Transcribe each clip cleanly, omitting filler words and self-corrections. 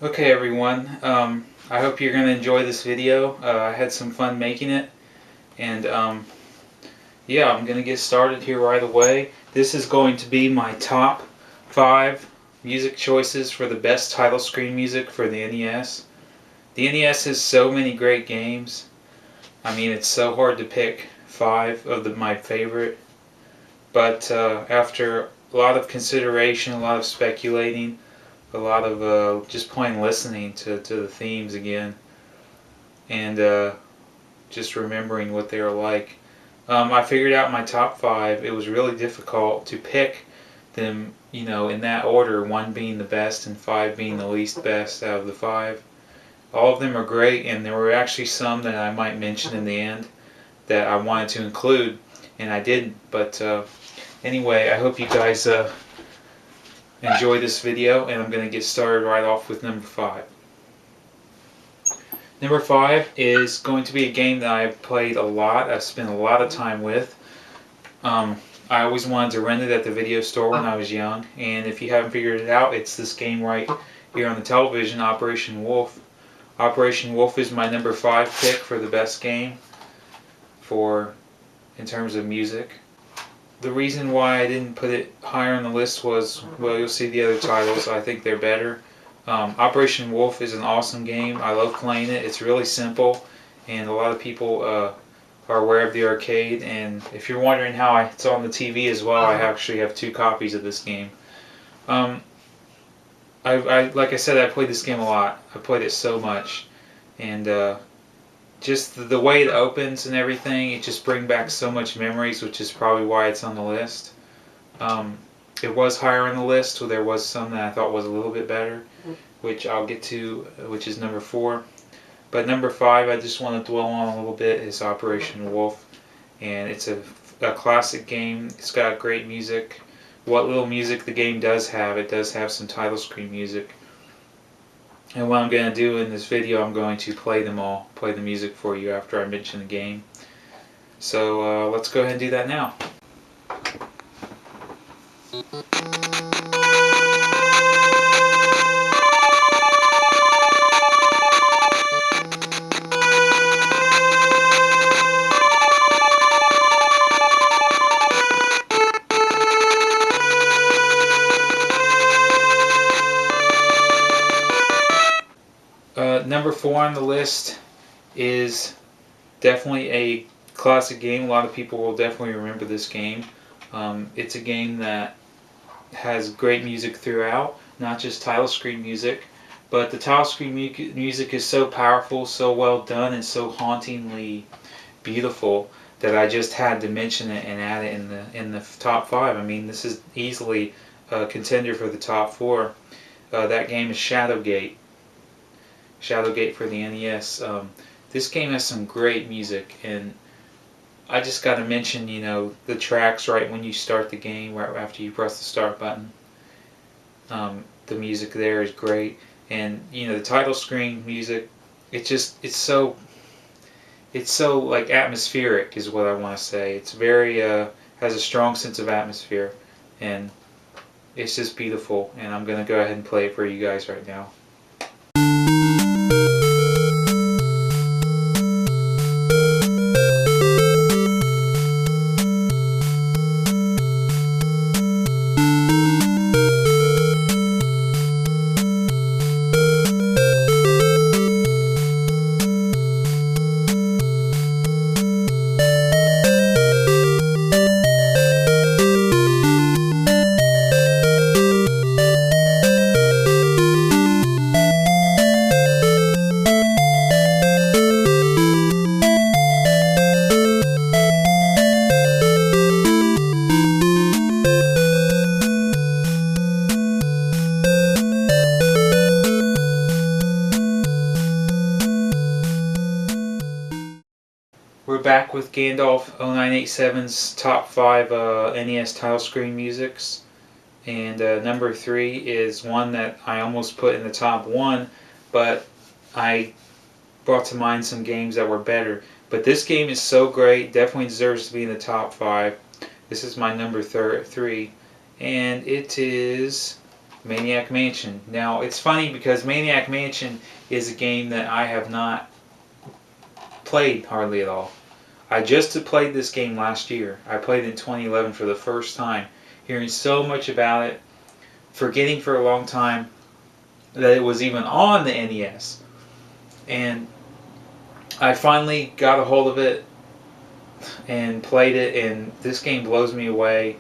Okay everyone, I hope you're going to enjoy this video. I had some fun making it, and yeah, I'm going to get started here right away. This is going to be my top 5 music choices for the best title screen music for the NES. The NES has so many great games. I mean, it's so hard to pick 5 of my favorite, but after a lot of consideration, a lot of speculating, a lot of just plain listening to the themes again, and just remembering what they were like. I figured out my top 5. It was really difficult to pick them, in that order, 1 being the best and 5 being the least best out of the 5. All of them are great, and there were actually some that I might mention in the end that I wanted to include, and I didn't. But anyway, I hope you guys enjoy this video, and I'm going to get started right off with number 5. Number 5 is going to be a game that I've played a lot. I've spent a lot of time with. I always wanted to rent it at the video store when I was young, and if you haven't figured it out, it's this game right here on the television, Operation Wolf. Operation Wolf is my number 5 pick for the best game in terms of music. The reason why I didn't put it higher on the list was, well, you'll see the other titles. I think they're better. Operation Wolf is an awesome game. I love playing it. It's really simple, and a lot of people are aware of the arcade. And if you're wondering how it's on the TV as well, I actually have 2 copies of this game. Like I said, I played this game a lot. I played it so much, and just the way it opens and everything, it just brings back so much memories, which is probably why it's on the list. It was higher on the list, so there was some that I thought was a little bit better, which I'll get to, which is number 4. But number 5, I just want to dwell on a little bit, is Operation Wolf, and it's a classic game. It's got great music. What little music the game does have, it does have some title screen music. And what I'm going to do in this video, I'm going to play them all, play the music for you after I mention the game. So let's go ahead and do that now. Number 4 on the list is definitely a classic game. A lot of people will definitely remember this game. It's a game that has great music throughout, not just title screen music, but the title screen music is so powerful, so well done, and so hauntingly beautiful that I just had to mention it and add it in the top 5. I mean, this is easily a contender for the top 4. That game is Shadowgate for the NES. This game has some great music, and I just got to mention, the tracks right when you start the game, right after you press the start button. The music there is great, and the title screen music, it's so like atmospheric is what I want to say. It's very has a strong sense of atmosphere, and it's just beautiful. And I'm gonna go ahead and play it for you guys right now. We're back with gandalf0987's top 5 NES title screen musics, and number 3 is one that I almost put in the top 1, but I brought to mind some games that were better. But this game is so great, definitely deserves to be in the top 5. This is my number 3, and it is Maniac Mansion. Now, it's funny because Maniac Mansion is a game that I have not played hardly at all. I just played this game last year. I played it in 2011 for the first time, hearing so much about it, forgetting for a long time that it was even on the NES. And I finally got a hold of it and played it, and this game blows me away.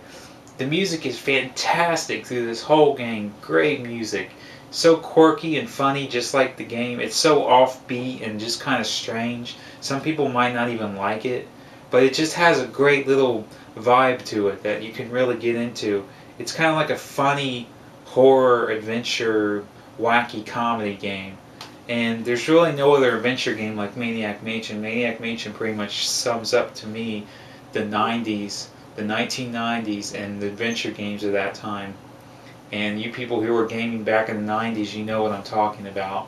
The music is fantastic through this whole game. Great music. So quirky and funny, just like the game. It's so offbeat and just kind of strange. Some people might not even like it, but it just has a great little vibe to it that you can really get into. It's kind of like a funny horror, adventure, wacky comedy game. And there's really no other adventure game like Maniac Mansion. Maniac Mansion pretty much sums up to me the 90s, the 1990s, and the adventure games of that time. And you people who were gaming back in the 90s, you know what I'm talking about.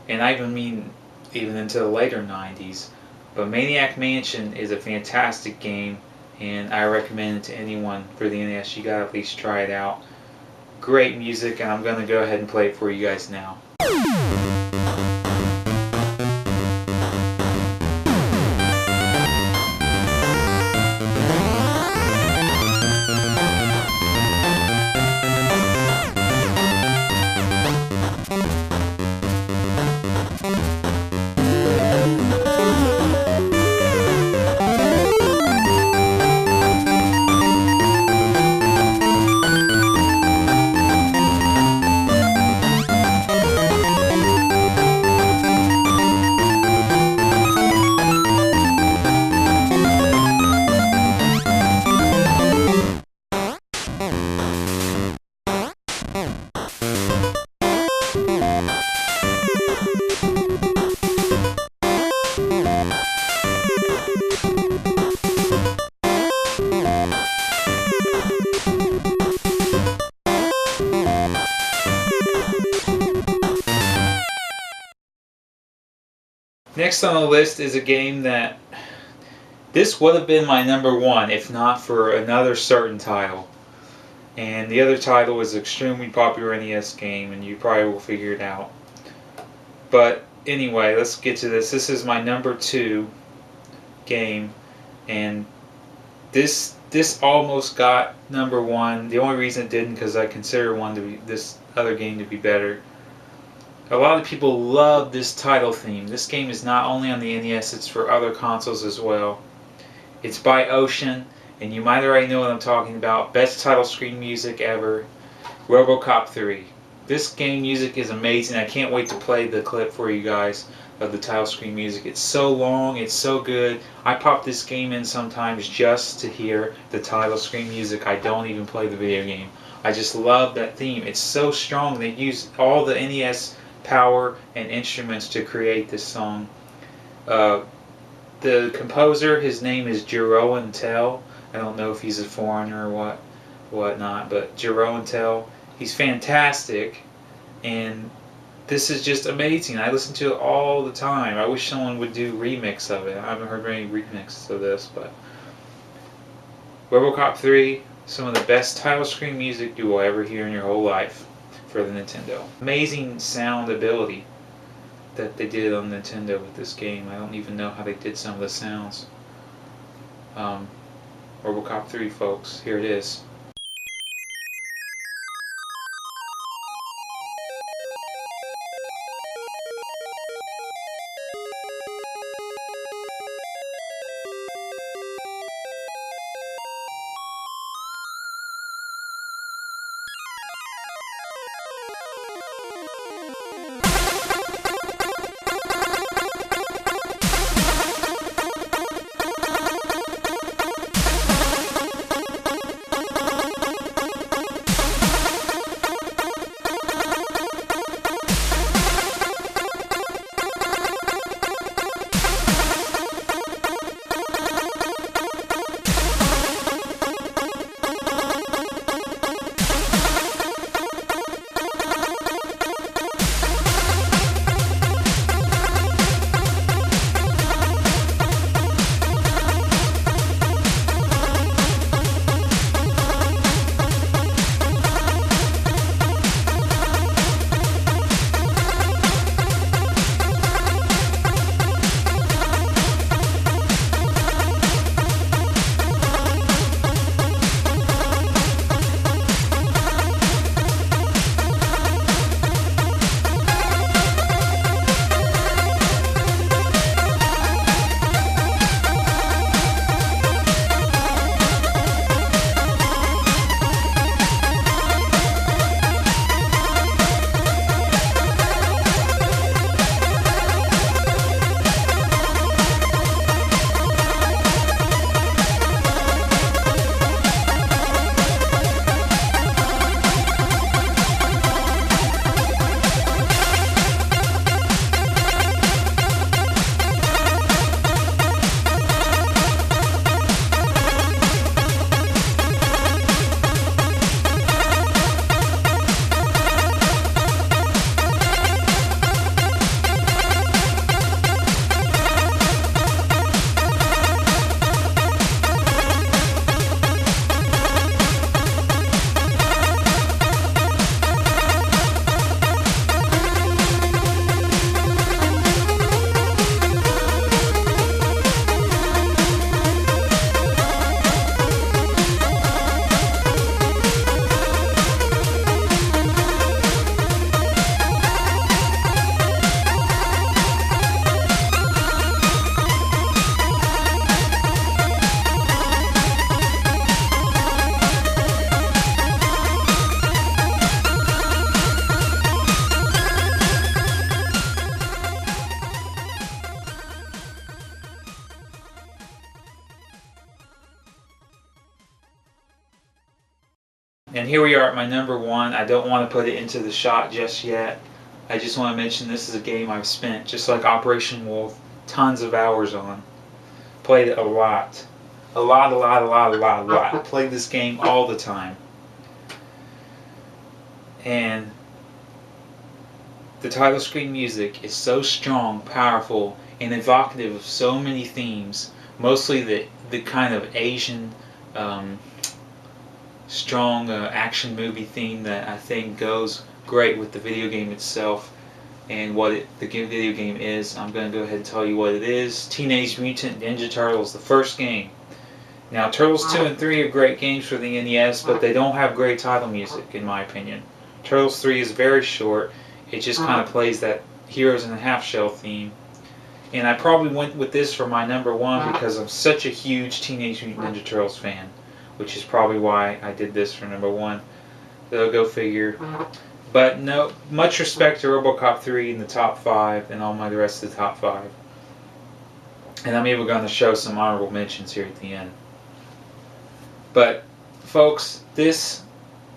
And I even mean even into the later 90s. But Maniac Mansion is a fantastic game, and I recommend it to anyone for the NES. You gotta at least try it out. Great music, and I'm gonna go ahead and play it for you guys now. Next on the list is a game that this would have been my number one if not for another certain title. And the other title is an extremely popular NES game, and you probably will figure it out. But anyway, let's get to this. This is my number 2 game, and this almost got number 1. The only reason it didn't because I consider this other game to be better. A lot of people love this title theme. This game is not only on the NES, it's for other consoles as well. It's by Ocean, and you might already know what I'm talking about. Best title screen music ever. RoboCop 3. This game music is amazing. I can't wait to play the clip for you guys of the title screen music. It's so long, it's so good. I pop this game in sometimes just to hear the title screen music. I don't even play the video game. I just love that theme. It's so strong. They use all the NES power and instruments to create this song. The composer, his name is Jeroen Tel. I don't know if he's a foreigner or whatnot, but Jeroen Tel, he's fantastic, and this is just amazing. I listen to it all the time. I wish someone would do remix of it. I haven't heard any remixes of this, but RoboCop 3, some of the best title screen music you will ever hear in your whole life for the Nintendo. Amazing sound ability that they did on Nintendo with this game. I don't even know how they did some of the sounds. RoboCop 3, folks. Here it is. And here we are at my number 1. I don't want to put it into the shot just yet. I just want to mention this is a game I've spent, just like Operation Wolf, tons of hours on. Played it a lot. A lot. Played this game all the time. And the title screen music is so strong, powerful, and evocative of so many themes. Mostly the kind of Asian strong action movie theme that I think goes great with the video game itself and what the video game is. I'm going to go ahead and tell you what it is. Teenage Mutant Ninja Turtles, the first game. Now, Turtles 2 and 3 are great games for the NES, but they don't have great title music, in my opinion. Turtles 3 is very short. It just kind of plays that Heroes in the Half Shell theme. And I probably went with this for my number 1 because I'm such a huge Teenage Mutant Ninja Turtles fan, which is probably why I did this for number 1. So go figure. But no, much respect to RoboCop 3 in the top 5 and all the rest of the top 5. And I'm even going to show some honorable mentions here at the end. But folks, this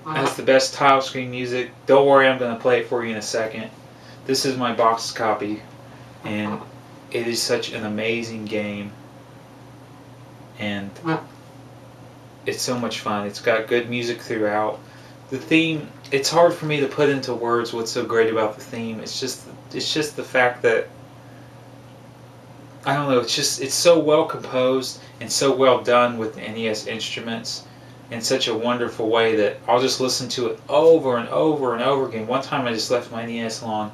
has the best title screen music. Don't worry, I'm going to play it for you in a second. This is my box copy, and it is such an amazing game, and it's so much fun. It's got good music throughout. The theme, it's hard for me to put into words what's so great about the theme. It's just the fact that, I don't know, it's so well composed and so well done with the NES instruments in such a wonderful way that I'll just listen to it over and over and over again. One time I just left my NES on.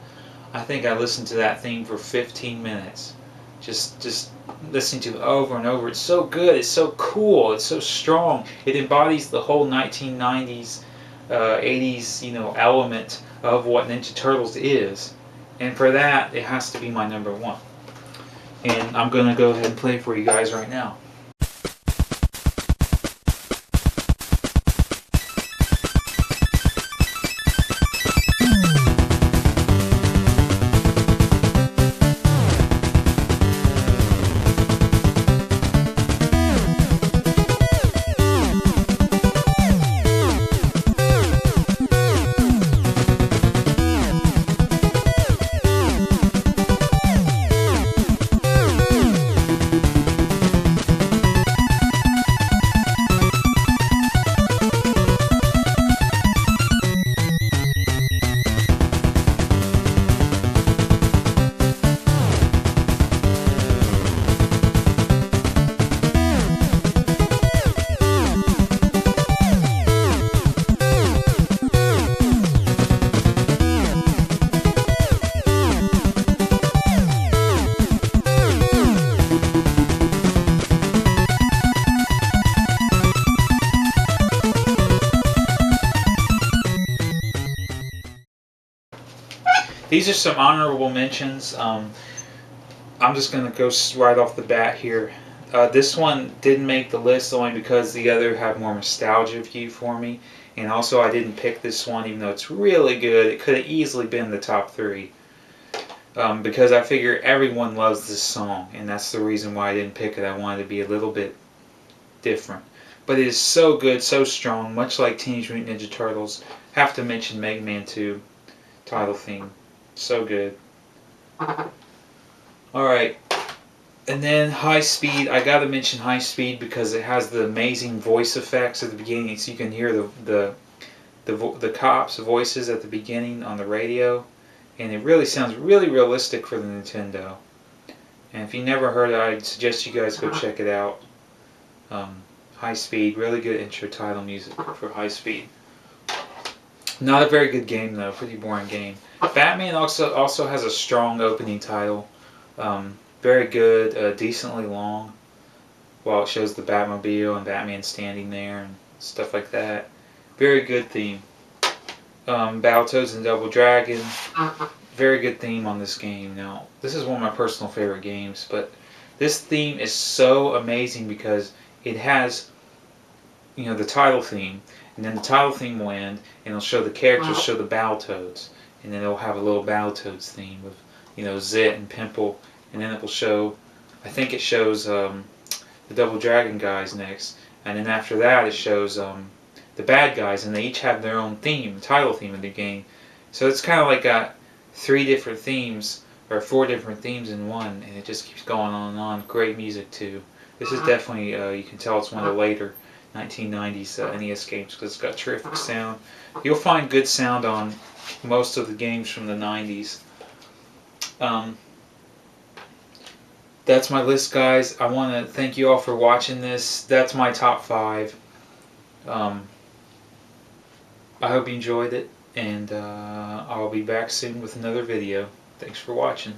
I think I listened to that theme for 15 minutes. Just listening to it over and over. It's so good. It's so cool. It's so strong. It embodies the whole 1990s, 80s, element of what Ninja Turtles is. And for that, it has to be my number 1. And I'm going to go ahead and play it for you guys right now. These are some honorable mentions. I'm just going to go right off the bat here. This one didn't make the list only because the other have more nostalgia view for me. And also I didn't pick this one even though it's really good. It could have easily been the top 3. Because I figure everyone loves this song. And that's the reason why I didn't pick it. I wanted to be a little bit different. But it is so good, so strong, much like Teenage Mutant Ninja Turtles. Have to mention Mega Man 2 title theme. So good. Alright. And then High Speed. I gotta mention High Speed because it has the amazing voice effects at the beginning. So you can hear the cops' voices at the beginning on the radio. And it really sounds really realistic for the Nintendo. And if you never heard it, I'd suggest you guys go check it out. High Speed. Really good intro title music for High Speed. Not a very good game though. Pretty boring game. Batman also has a strong opening title. Very good, decently long. While it shows the Batmobile and Batman standing there and stuff like that. Very good theme. Battletoads and Double Dragon. Very good theme on this game. Now, this is one of my personal favorite games, but this theme is so amazing because it has, the title theme, and then the title theme will end, and it'll show the characters, show the Battletoads. And then it'll have a little Battletoads theme with, Zit and Pimple. And then it will show, I think it shows the Double Dragon guys next. And then after that it shows the bad guys, and they each have their own theme, title theme of the game. So it's kind of like got 3 different themes, or 4 different themes in one, and it just keeps going on and on. Great music too. This is definitely, you can tell it's one of the later 1990s NES games because it's got terrific sound. You'll find good sound on most of the games from the 90s. That's my list, guys. I want to thank you all for watching this. That's my top 5. I hope you enjoyed it, and I'll be back soon with another video. Thanks for watching.